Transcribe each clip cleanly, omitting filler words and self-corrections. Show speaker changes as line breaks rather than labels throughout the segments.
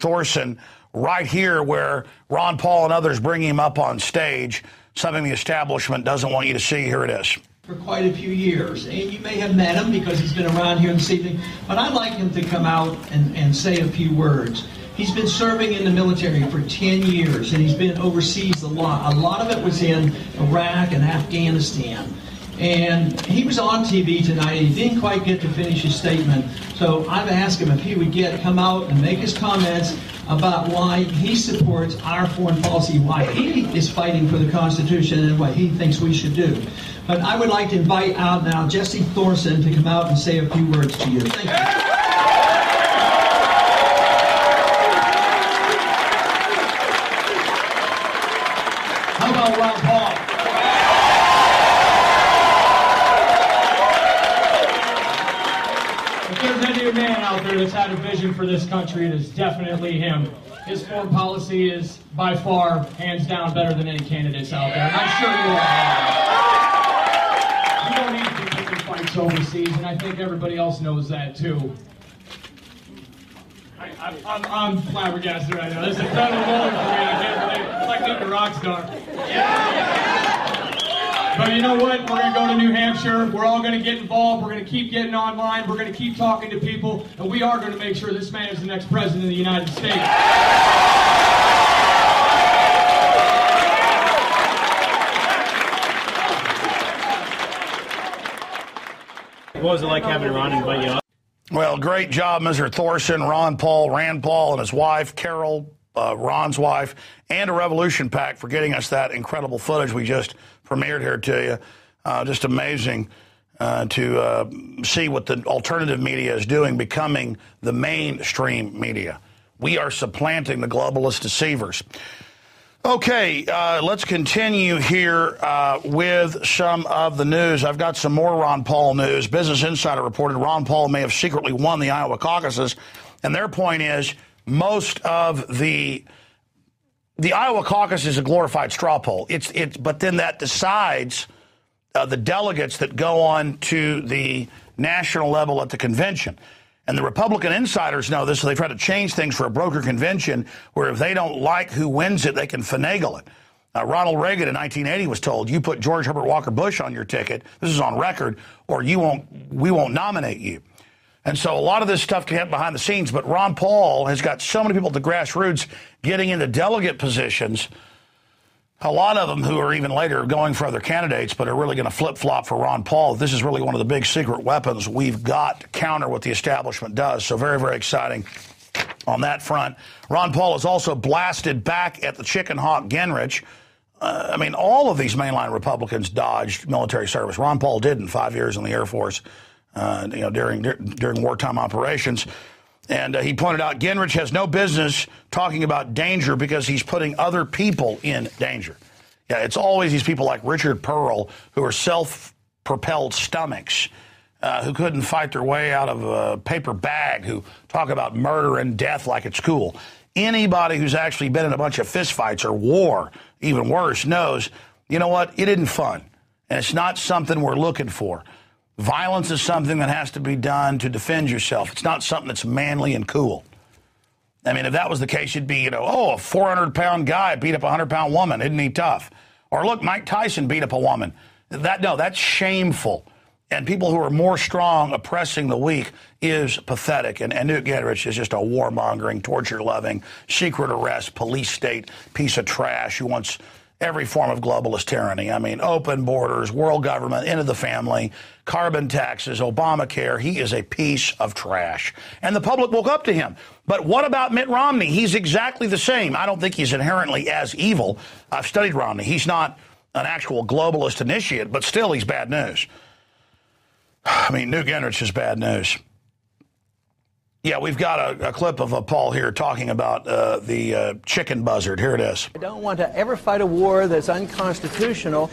Thorson right here where Ron Paul and others bring him up on stage, something the establishment doesn't want you to see. Here it is.
For quite a few years, and you may have met him because he's been around here this evening, but I'd like him to come out and say a few words. He's been serving in the military for 10 years, and he's been overseas a lot. A lot of it was in Iraq and Afghanistan. And he was on TV tonight, and he didn't quite get to finish his statement. So I've asked him if he would come out and make his comments about why he supports our foreign policy, why he is fighting for the Constitution, and what he thinks we should do. But I would like to invite out now Jesse Thorson to come out and say a few words to you. Thank you. How about Ron Paul?
If there's any man out there that's had a vision for this country, it is definitely him. His foreign policy is by far, hands down, better than any candidates out there. And I'm sure you all have. You don't need to be picking fights overseas, and I think everybody else knows that too. I'm flabbergasted right now. This is incredible moment for me. I can't believe it. It's like being a rock star. But you know what? We're going to go to New Hampshire. We're all going to get involved. We're going to keep getting online. We're going to keep talking to people. And we are going to make sure this man is the next president of the United States.
What was it like having Ron invite you up?
Well, great job, Mr. Thorson, Ron Paul, Rand Paul, and his wife, Carol, Ron's wife, and a Revolution PAC for getting us that incredible footage we just premiered here to you. Just amazing to see what the alternative media is doing, becoming the mainstream media. We are supplanting the globalist deceivers. Okay, let's continue here with some of the news. I've got some more Ron Paul news. Business Insider reported Ron Paul may have secretly won the Iowa caucuses, and their point is most of the Iowa caucus is a glorified straw poll. But then that decides the delegates that go on to the national level at the convention. And the Republican insiders know this, so they try to change things for a broker convention where if they don't like who wins it, they can finagle it. Ronald Reagan in 1980 was told, you put George Herbert Walker Bush on your ticket, this is on record, or we won't nominate you. And so a lot of this stuff can happen behind the scenes, but Ron Paul has got so many people at the grassroots getting into delegate positions, a lot of them who are even later going for other candidates, but are really going to flip-flop for Ron Paul. This is really one of the big secret weapons we've got to counter what the establishment does. So very, very exciting on that front. Ron Paul is also blasted back at the chicken hawk Gingrich. I mean, all of these mainline Republicans dodged military service. Ron Paul didn't, 5 years in the Air Force, during wartime operations. And he pointed out Gingrich has no business talking about danger because he's putting other people in danger. Yeah, it's always these people like Richard Pearl who are self-propelled stomachs who couldn't fight their way out of a paper bag, who talk about murder and death like it's cool. Anybody who's actually been in a bunch of fistfights or war, even worse, knows, you know what, it isn't fun. And it's not something we're looking for. Violence is something that has to be done to defend yourself. It's not something that's manly and cool. I mean, if that was the case, you'd be, a 400-pound guy beat up a 100-pound woman. Isn't he tough? Or look, Mike Tyson beat up a woman. That's shameful. And people who are more strong oppressing the weak is pathetic. And Newt Gingrich is just a warmongering, torture-loving, secret arrest, police state piece of trash who wants every form of globalist tyranny. I mean, open borders, world government, end of the family, carbon taxes, Obamacare. He is a piece of trash. And the public woke up to him. But what about Mitt Romney? He's exactly the same. I don't think he's inherently as evil. I've studied Romney. He's not an actual globalist initiate, but still he's bad news. I mean, Newt Gingrich is bad news. Yeah, we've got a clip of Paul here talking about the chicken buzzard. Here it is.
I don't want to ever fight a war that's unconstitutional,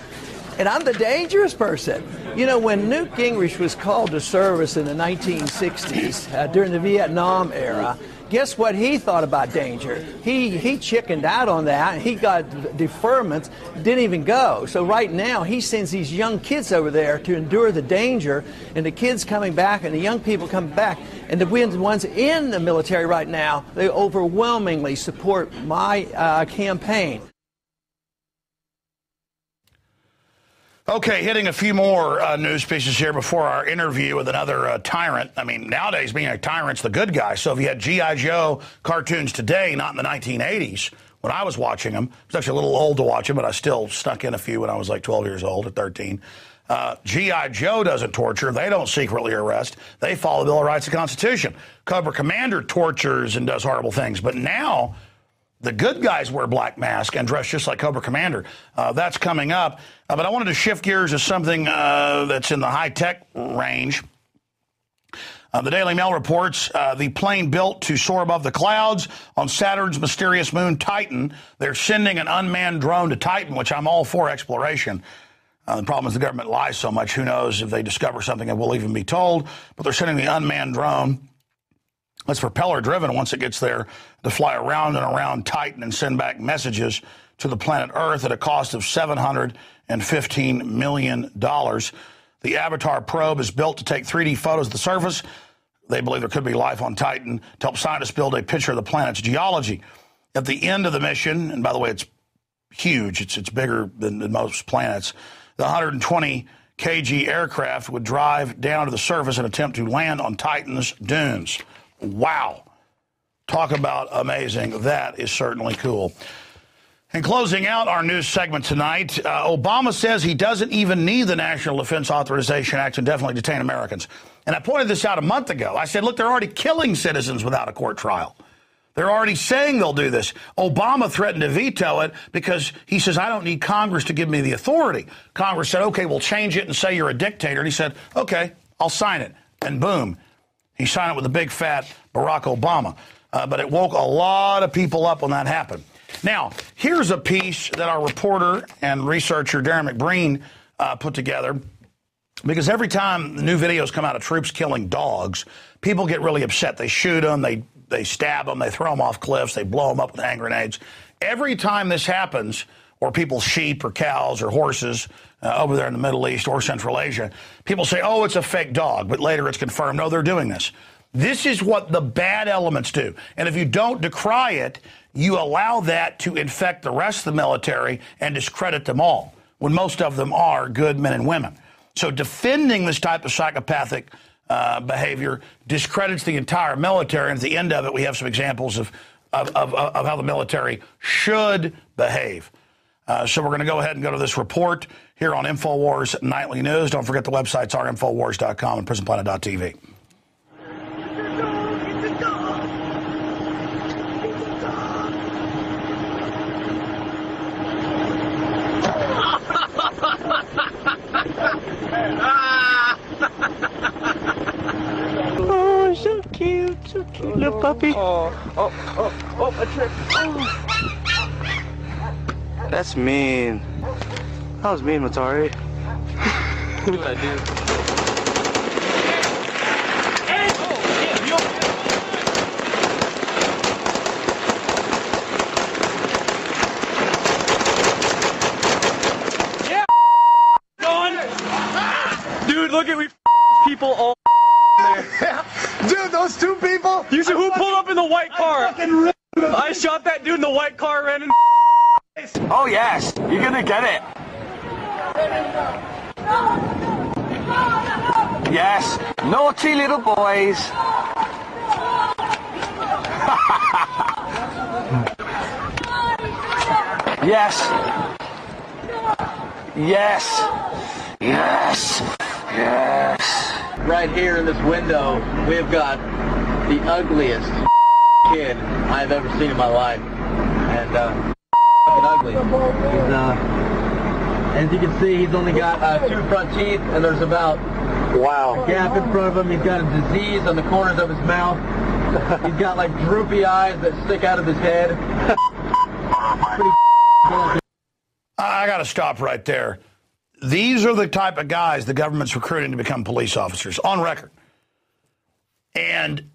and I'm the dangerous person. You know, when Newt Gingrich was called to service in the 1960s during the Vietnam era, Guess what he thought about danger? He chickened out on that. He got deferments, didn't even go. So right now he sends these young kids over there to endure the danger, and the kids coming back and the young people coming back. And the ones in the military right now, they overwhelmingly support my campaign.
Okay, hitting a few more news pieces here before our interview with another tyrant. I mean, nowadays being a tyrant's the good guy. So if you had G.I. Joe cartoons today, not in the 1980s, when I was watching them, I was actually a little old to watch them, but I still snuck in a few when I was like 12 years old or 13. G.I. Joe doesn't torture. They don't secretly arrest. They follow the Bill of Rights and Constitution. Cobra Commander tortures and does horrible things. But now the good guys wear black masks and dress just like Cobra Commander. That's coming up. But I wanted to shift gears to something that's in the high-tech range. The Daily Mail reports the plane built to soar above the clouds on Saturn's mysterious moon Titan. They're sending an unmanned drone to Titan, which I'm all for exploration. The problem is the government lies so much. Who knows if they discover something that we'll even be told. But they're sending the unmanned drone that's propeller-driven once it gets there to fly around and around Titan and send back messages to the planet Earth at a cost of $715 million. The Avatar probe is built to take 3D photos of the surface. They believe there could be life on Titan to help scientists build a picture of the planet's geology. At the end of the mission, and by the way, it's huge. It's bigger than most planets. The 120 kg aircraft would drive down to the surface and attempt to land on Titan's dunes. Wow. Talk about amazing. That is certainly cool. And closing out our news segment tonight, Obama says he doesn't even need the National Defense Authorization Act to indefinitely detain Americans. And I pointed this out a month ago. I said, look, they're already killing citizens without a court trial. They're already saying they'll do this. Obama threatened to veto it because he says, I don't need Congress to give me the authority. Congress said, okay, we'll change it and say you're a dictator. And he said, okay, I'll sign it. And boom, he signed it with a big fat Barack Obama. But it woke a lot of people up when that happened. Now, here's a piece that our reporter and researcher Darren McBreen put together. Because every time new videos come out of troops killing dogs, people get really upset. They shoot them, they stab them, they throw them off cliffs, they blow them up with hand grenades. Every time this happens, or people's sheep or cows or horses over there in the Middle East or Central Asia, people say, oh, it's a fake dog, but later it's confirmed, no, they're doing this. This is what the bad elements do. And if you don't decry it, you allow that to infect the rest of the military and discredit them all, when most of them are good men and women. So defending this type of psychopathic behavior discredits the entire military. And at the end of it, we have some examples of how the military should behave. So we're going to go ahead and go to this report here on Infowars Nightly News. Don't forget the websites are Infowars.com and PrisonPlanet.tv.
Oh, so cute, little puppy. Oh, a trick. Oh. That's mean. That was mean, Matari. Look at that dude. Dude, look at we people all there.
Dude, those two people.
You see who pulled up in the white car? I shot that dude in the white car, ran in.
Oh yes, you're gonna get it. Yes, naughty little boys. Yes. Yes. Yes. Yes.
Right here in this window, we've got the ugliest kid I've ever seen in my life. And, ugly. He's, as you can see, he's only got 2 front teeth, and there's about a gap in front of him. He's got a disease on the corners of his mouth. He's got like droopy eyes that stick out of his head.
I got to stop right there. These are the type of guys the government's recruiting to become police officers, on record. And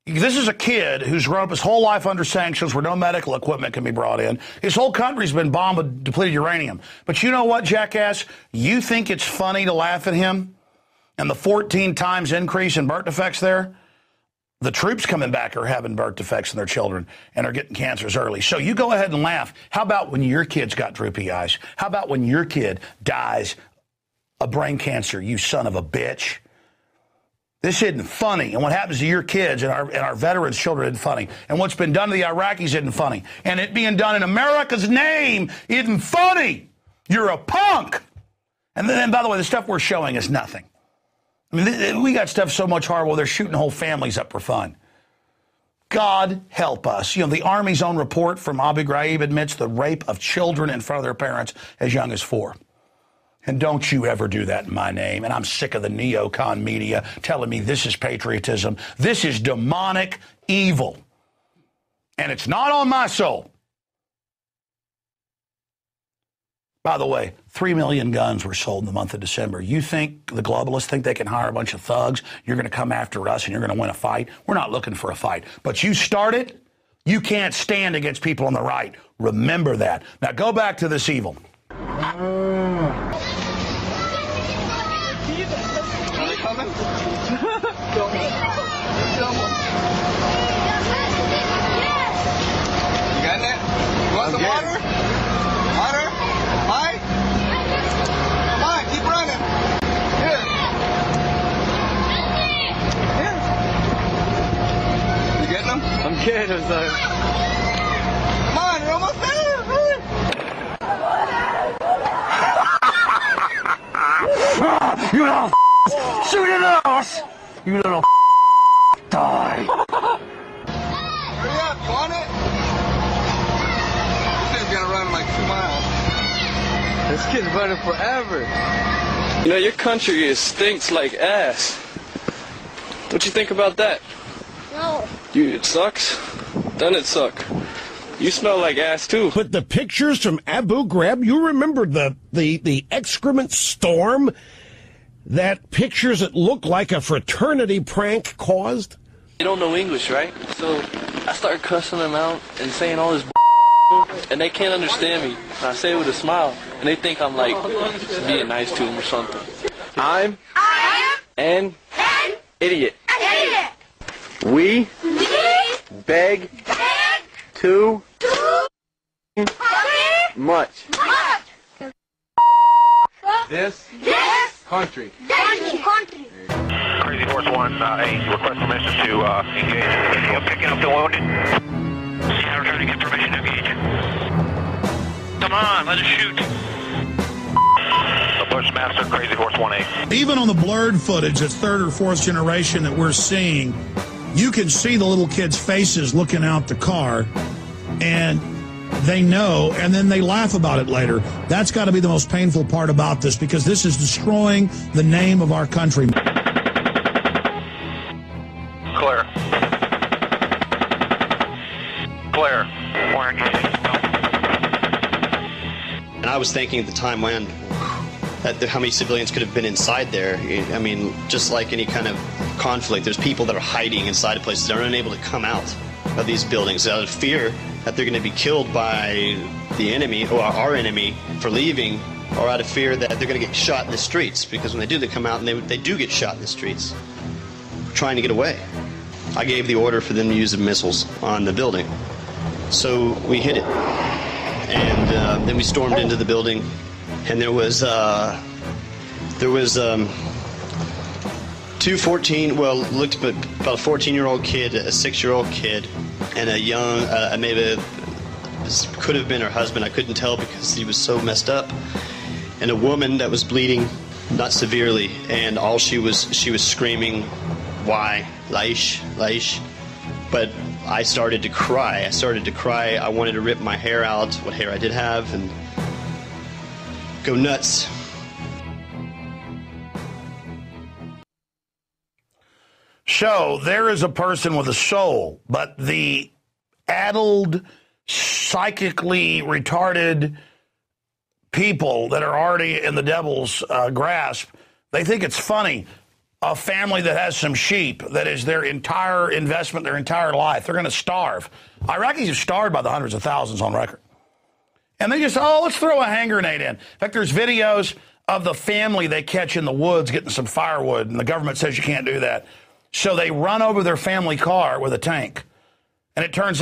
This is a kid who's grown up his whole life under sanctions where no medical equipment can be brought in. His whole country's been bombed with depleted uranium. But you know what, jackass? You think it's funny to laugh at him and the 14 times increase in birth defects there? The troops coming back are having birth defects in their children and are getting cancers early. So you go ahead and laugh. How about when your kid's got droopy eyes? How about when your kid dies of brain cancer, you son of a bitch? This isn't funny. And what happens to your kids and our veterans' children isn't funny. And what's been done to the Iraqis isn't funny. And it being done in America's name isn't funny. You're a punk. And then, by the way, the stuff we're showing is nothing. I mean, we got stuff so much horrible, they're shooting whole families up for fun. God help us. You know, the Army's own report from Abu Ghraib admits the rape of children in front of their parents as young as 4. And don't you ever do that in my name. And I'm sick of the neocon media telling me this is patriotism. This is demonic evil. And it's not on my soul. By the way, 3 million guns were sold in the month of December. You think the globalists think they can hire a bunch of thugs? You're going to come after us and you're going to win a fight? We're not looking for a fight. But you start it, you can't stand against people on the right. Remember that. Now go back to this evil.
Are they coming? You got that? You want some water? Water? Mike? Mike, keep running. Here. Here. You getting them?
I'm good. I'm sorry.
Come on, you're almost there.
You little shoot at us! You little die!
Hurry up, you want it? This thing's gonna run like 2 miles.
This kid's running forever.
You know, your country stinks like ass. What you think about that?
No.
It sucks? Doesn't it suck? You smell like ass too.
But the pictures from Abu Ghraib, you remember the excrement storm that pictures that look like a fraternity prank caused?
They don't know English, right? So I start cussing them out and saying all this and they can't understand me. And I say it with a smile, and they think I'm like being nice to them or something.
I'm an idiot. We beg too much.
This country.
Crazy Horse 1-8, request permission to engage. I'm picking up the wounded. Yeah, we're trying to get permission to engage. Come on, let us shoot. The Bushmaster, Crazy Horse 1-8.
Even on the blurred footage, that's 3rd or 4th generation that we're seeing, you can see the little kids' faces looking out the car, and they know, and then they laugh about it later. That's got to be the most painful part about this, because this is destroying the name of our country.
Clear. Clear. We're engaging.
And I was thinking at the time when how many civilians could have been inside there. I mean, just like any kind of conflict, there's people that are hiding inside of places that are unable to come out of these buildings out of fear that they're going to be killed by the enemy or our enemy for leaving, or out of fear that they're going to get shot in the streets, because when they do, they come out and they do get shot in the streets trying to get away. I gave the order for them to use the missiles on the building, so we hit it, and then we stormed into the building, and there was two 14, well, looked about a 14-year-old kid, a 6-year-old kid, and a young, maybe this could have been her husband. I couldn't tell because he was so messed up, and a woman that was bleeding, not severely, and all she was screaming, "Why, Laish, Laish?" But I started to cry. I wanted to rip my hair out, what hair I did have, and go nuts.
So there is a person with a soul, but the addled, psychically retarded people that are already in the devil's grasp, they think it's funny. a family that has some sheep that is their entire investment, their entire life. They're going to starve. Iraqis have starved by the hundreds of thousands on record. And they just, let's throw a hand grenade in. In fact, there's videos of the family they catch in the woods getting some firewood, and the government says you can't do that. So they run over their family car with a tank. And it turns